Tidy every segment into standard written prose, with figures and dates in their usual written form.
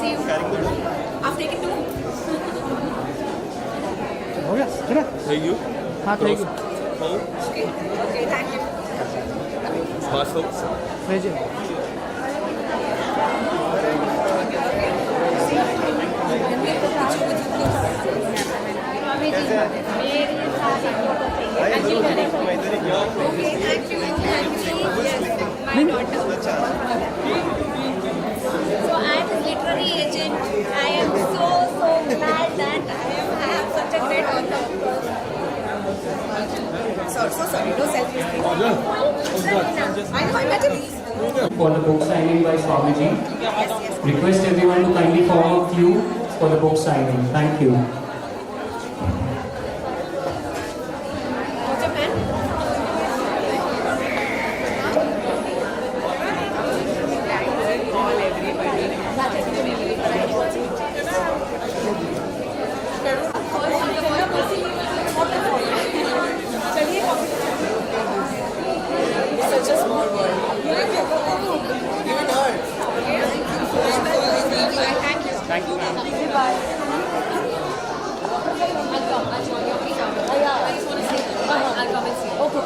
see you. I've taken two. हो गया चला Thank you. हाँ thank you Hold. Okay. Okay, thank you. Pass hold. भेजिए Okay, thank you. Yes, my daughter. So I am his literary agent. I am so glad that I have such a great author. So sorry, no selfies. I know, I met him. For the book signing by Swamiji. Yes. Request everyone to kindly form a queue for the book signing. Thank you. What's your pen? Such a small world. Thank you. Bye. I'll join you. I just want to say I'll come and see you. Okay.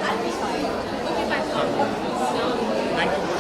I'll be fine. Okay, bye. Thank you.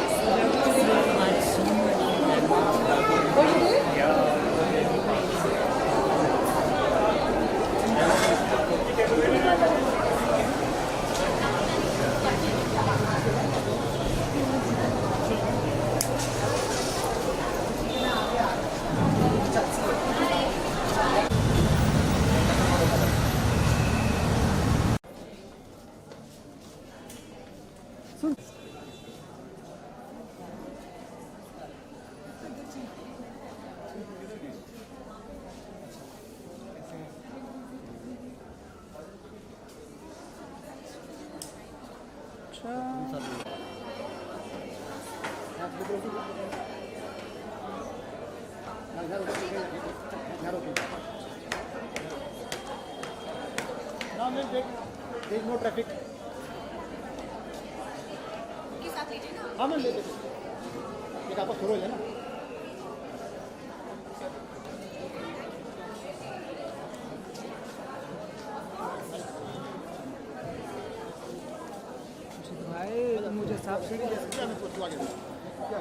now there is no traffic के साथ लीजिए ना. हाँ मैं ले लेते एक आपको थोड़ा है ना भाई मुझे साफ सीढ़ी क्या मैं कुछ आगे क्या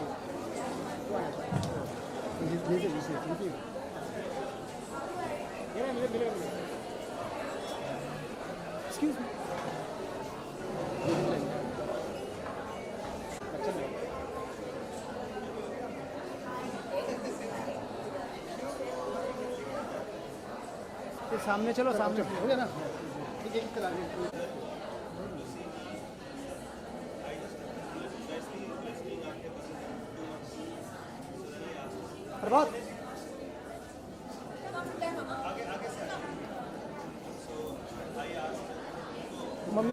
एक्सक्यूज मी सामने चलो सामने हो गया ना ठीक है चला प्रभात मम्मी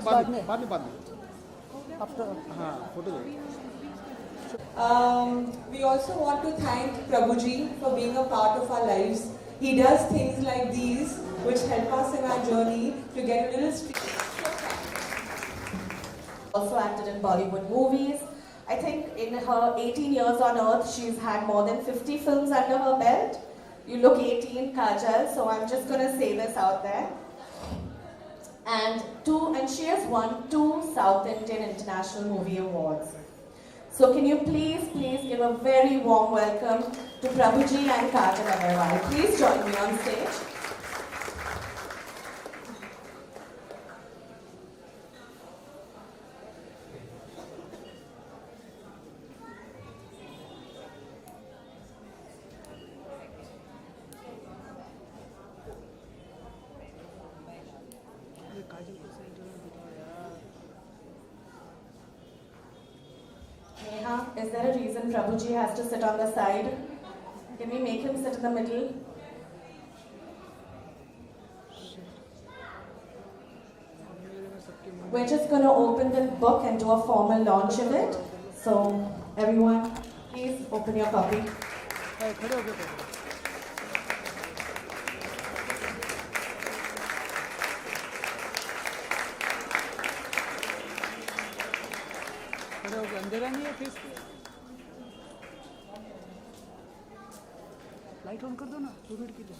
बाद में आफ्टर हाँ photo We also want to thank Prabhuji for being a part of our lives. He does things like these which help us in our journey to get a little Also acted in Bollywood movies. I think in her 18 years on earth, she's had more than 50 films under her belt. You look 18, Kajal, so I'm just going to say this out there. And she has won 2 South Indian International Movie Awards. So can you please give a very warm welcome to Prabhuji and Kajal Agarwal. Please join me on stage. Neha. is there a reason Prabhuji has to sit on the side? Can we make him sit in the middle? We're just going to open the book and do a formal launch of it. So, everyone, please open your copy. खड़े हो गए थे। खड़े हो गए, अंधेरा नहीं है फेस पे। लाइट ऑन कर दो ना 2 मिनट के लिए।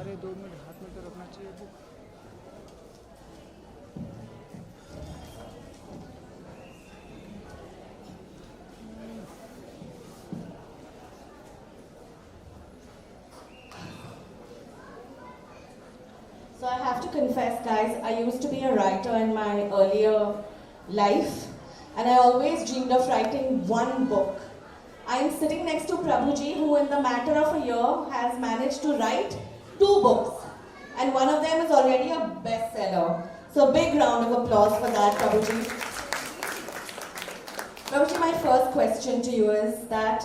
अरे 2 मिनट हाथ में तो रखना चाहिए book. So I have to confess, guys, I used to be a writer in my earlier life, and I always dreamed of writing one book. I am sitting next to Prabhuji, who in the matter of a year has managed to write 2 books, and one of them is already a bestseller. So big round of applause for that, Prabhuji. Prabhuji, my first question to you is that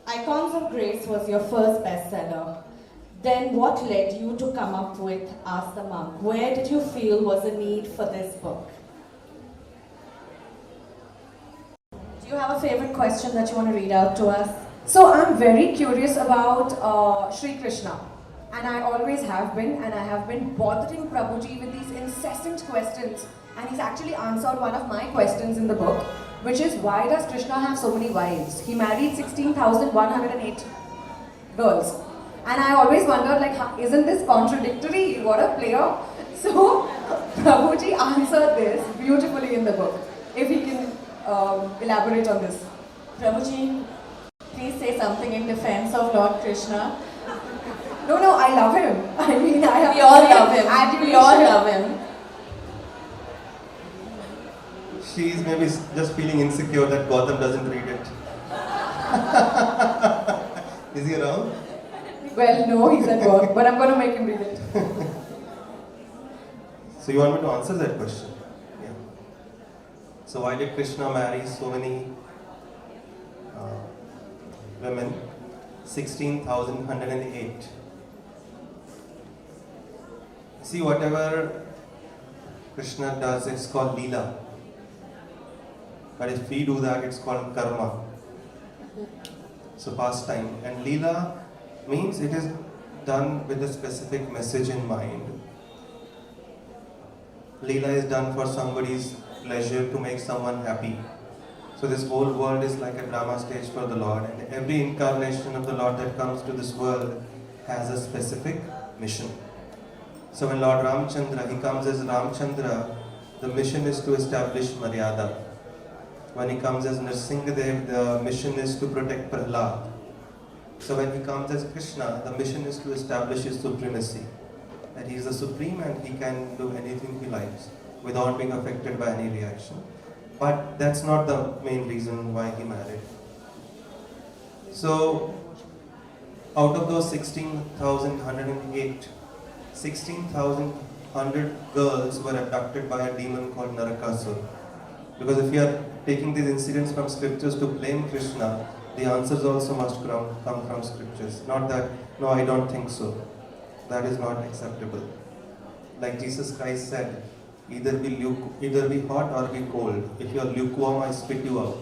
Icons of Grace was your first bestseller. Then what led you to come up with Ask the Monk? Where did you feel was a need for this book? Do you have a favorite question that you want to read out to us? So I'm very curious about Sri Krishna, and I always have been, and I have been bothering Prabhuji with these incessant questions, and he's actually answered one of my questions in the book, which is why does Krishna have so many wives? He married 16,108 girls, and I always wondered, like, isn't this contradictory? What a player! So Prabhuji answered this beautifully in the book. If he can elaborate on this. Prabhuji, please say something in defense of Lord Krishna. No, I love him. I mean, We all love him. Adulation. We all love him. She's maybe just feeling insecure that Gautam doesn't read it. Is he around? Well, no, he's at work, but I'm going to make him read it. So you want me to answer that question? Yeah. So why did Krishna marry so many women? 16,108. See, whatever Krishna does, it's called Leela. But if we do that, it's called Karma. So pastime. And Leela means it is done with a specific message in mind. Leela is done for somebody's pleasure, to make someone happy. So this whole world is like a drama stage for the Lord, and every incarnation of the Lord that comes to this world has a specific mission. So when Lord Ramchandra, he comes as Ramchandra, the mission is to establish Maryada. When he comes as Nrsimhadev, the mission is to protect Prahlad. So when he comes as Krishna, the mission is to establish his supremacy. That he is the supreme and he can do anything he likes without being affected by any reaction. But that's not the main reason why he married. So out of those 16,108, 16,100 girls were abducted by a demon called Narakasura. Because if you are taking these incidents from scriptures to blame Krishna, the answers also must come from scriptures. Not that, no, I don't think so. That is not acceptable. Like Jesus Christ said, either be hot or be cold. If you are lukewarm, I spit you out.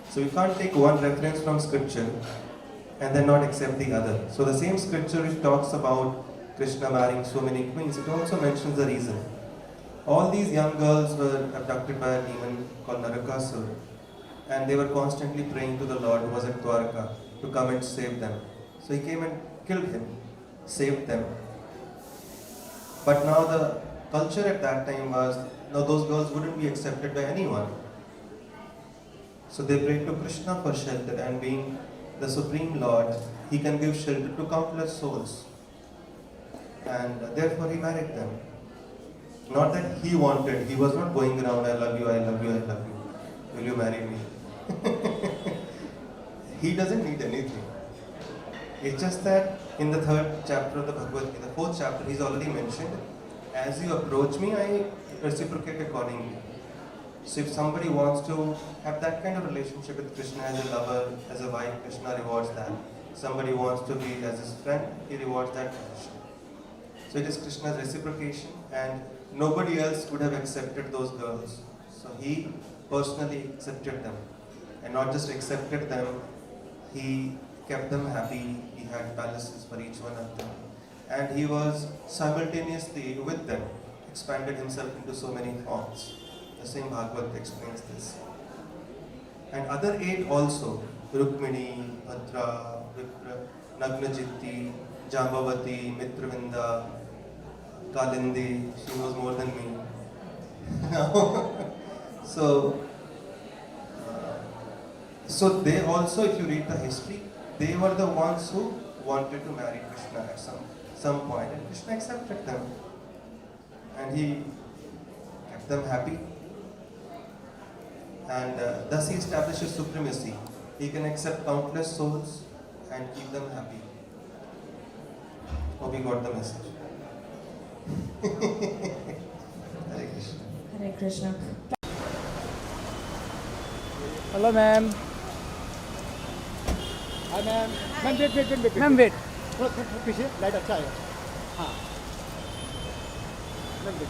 So you can't take one reference from scripture and then not accept the other. So the same scripture which talks about Krishna marrying so many queens, it also mentions the reason. All these young girls were abducted by a demon called Narakasura, and they were constantly praying to the Lord who was at Dwarka to come and save them. So he came and killed him, saved them. But now the culture at that time was, now those girls wouldn't be accepted by anyone. So they prayed to Krishna for shelter, and being the Supreme Lord, he can give shelter to countless souls. and therefore he married them. Not that he wanted, he was not going around, I love you, I love you, I love you, will you marry me? He doesn't need anything. It's just that in the 3rd chapter of the Bhagavad Gita, the 4th chapter, he's already mentioned, as you approach me, I reciprocate accordingly. So if somebody wants to have that kind of relationship with Krishna as a lover, as a wife, Krishna rewards that. Somebody wants to be as his friend, he rewards that connection. So it is Krishna's reciprocation, and nobody else would have accepted those girls. So he personally accepted them. And not just accepted them, he kept them happy, he had palaces for each one of them. And he was simultaneously with them, expanded himself into so many forms. The same Bhagavad explains this. And other 8 also, Rukmini, Bhadra, Vipra, Nagnajitti, Jambavati, Mitravinda, Kalindi, she knows more than me. So they also, if you read the history, they were the ones who wanted to marry Krishna at some point, and Krishna accepted them. And he kept them happy. And thus he establishes supremacy. He can accept countless souls and keep them happy. Hope you got the message. Hare Krishna. Hare Krishna. Hello ma'am. Hi ma'am. Ma'am wait. Ma'am wait. थोड़ा पीछे light अच्छा है. हाँ. Ma'am wait.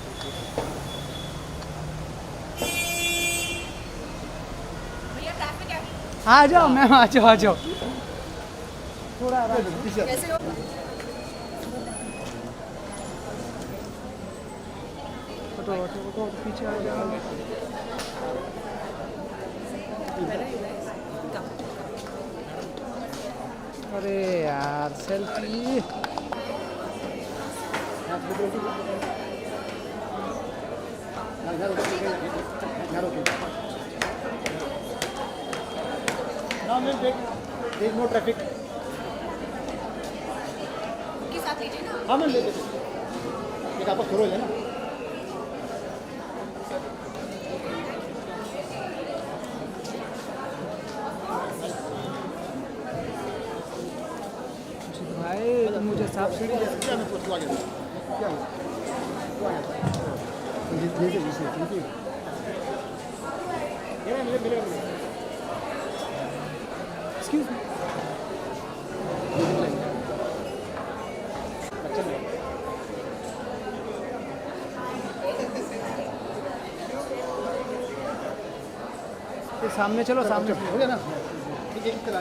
भैया traffic है। आ जाओ ma'am, आ जाओ. थोड़ा पीछे. कैसे हो? तो पीछे आ जाओ. अरे यार selfie. Now we'll take. There is no traffic. के साथ लीजिए ना। हाँ मैम ले लेते. एक आपको थोड़ा है ना. भाई तो मुझे सांप सीढ़ी क्या मैं पूछ लूँगा क्या एक्सक्यूज मी. सामने चलो, सामने हो गया ना. ठीक है चला.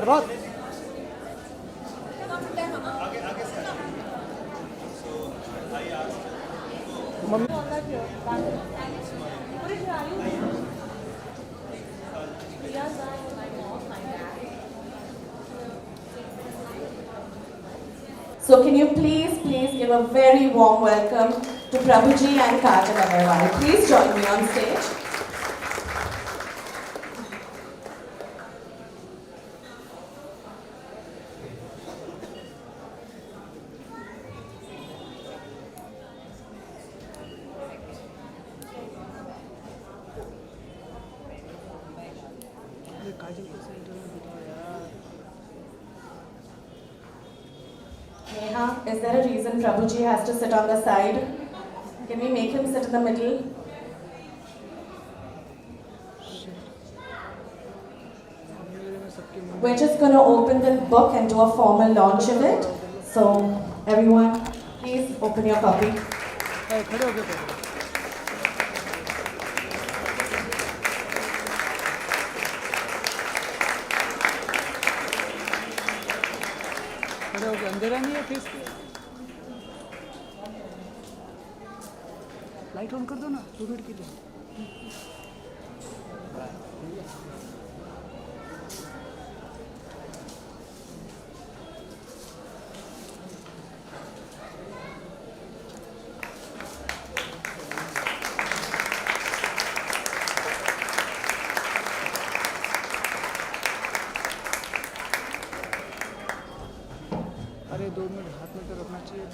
बहुत So can you please give a very warm welcome to Prabhuji and Kajal Agarwal. Please join me on stage. Neha, is there a reason Prabhuji has to sit on the side? Can we make him sit in the middle? We're just going to open the book and do a formal launch of it. So, everyone, please open your copy. खड़े हो गए. अंधेरा नहीं है face पे. Light on कर दो ना 2 मिनट के लिए. अरे 2 मिनट हाथ में तो रखना चाहिए।